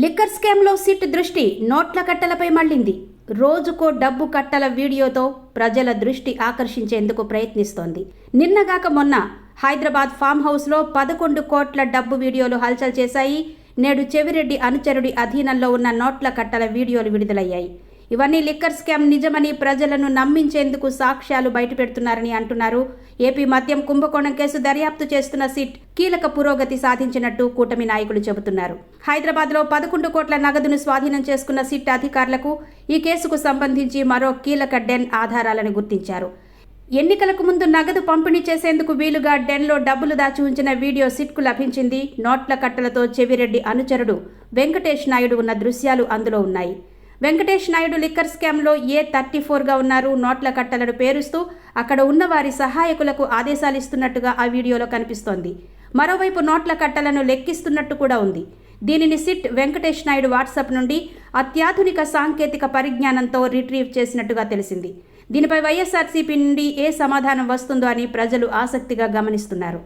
Liquor స్కామ్లో SIT దృష్టి నోట్ల కట్టలపై మళ్లింది. రోజుకో డబ్బు కట్టల వీడియోతో ప్రజల దృష్టి ఆకర్షించేందుకు ప్రయత్నిస్తోంది. నిన్నగాక మొన్న హైదరాబాద్ ఫామ్ హౌస్లో 11 కోట్ల డబ్బు వీడియోలు హల్చల్ చేశాయి. నేడు చెవిరెడ్డి అనుచరుడి అధీనంలో ఉన్న నోట్ల కట్టల వీడియోలు విడుదలయ్యాయి. ఇవన్నీ లిక్కర్ స్కామ్ నిజమని ప్రజలను నమ్మించేందుకు సాక్ష్యాలు బయటపెడుతున్నారని అంటున్నారు. ఏపీ మద్యం కుంభకోణం కేసు దర్యాప్తు చేస్తున్న సిట్ కీలక పురోగతి సాధించినట్టు కూటమి నాయకులు చెబుతున్నారు. హైదరాబాద్లో 11 కోట్ల నగదును స్వాధీనం చేసుకున్న సిట్ అధికారులకు ఈ కేసుకు సంబంధించి మరో కీలక డెన్ ఆధారాలను గుర్తించారు. ఎన్నికలకు ముందు నగదు పంపిణీ చేసేందుకు వీలుగా డెన్లో డబ్బులు దాచి ఉంచిన వీడియో సిట్కు లభించింది. నోట్ల కట్టలతో చెవిరెడ్డి అనుచరుడు వెంకటేష్ నాయుడు ఉన్న దృశ్యాలు అందులో ఉన్నాయి. వెంకటేష్ నాయుడు లిక్కర్ స్కామ్లో A34గా ఉన్నారు. నోట్ల కట్టలను పేరుస్తూ అక్కడ ఉన్న వారి సహాయకులకు ఆదేశాలు ఇస్తున్నట్టుగా ఆ వీడియోలో కనిపిస్తోంది. మరోవైపు నోట్ల కట్టలను లెక్కిస్తున్నట్టు కూడా ఉంది. దీనిని సిట్ వెంకటేష్ నాయుడు వాట్సాప్ నుండి అత్యాధునిక సాంకేతిక పరిజ్ఞానంతో రిట్రీవ్ చేసినట్టుగా తెలిసింది. దీనిపై వైఎస్ఆర్సీపీ నుండి ఏ సమాధానం వస్తుందో అని ప్రజలు ఆసక్తిగా గమనిస్తున్నారు.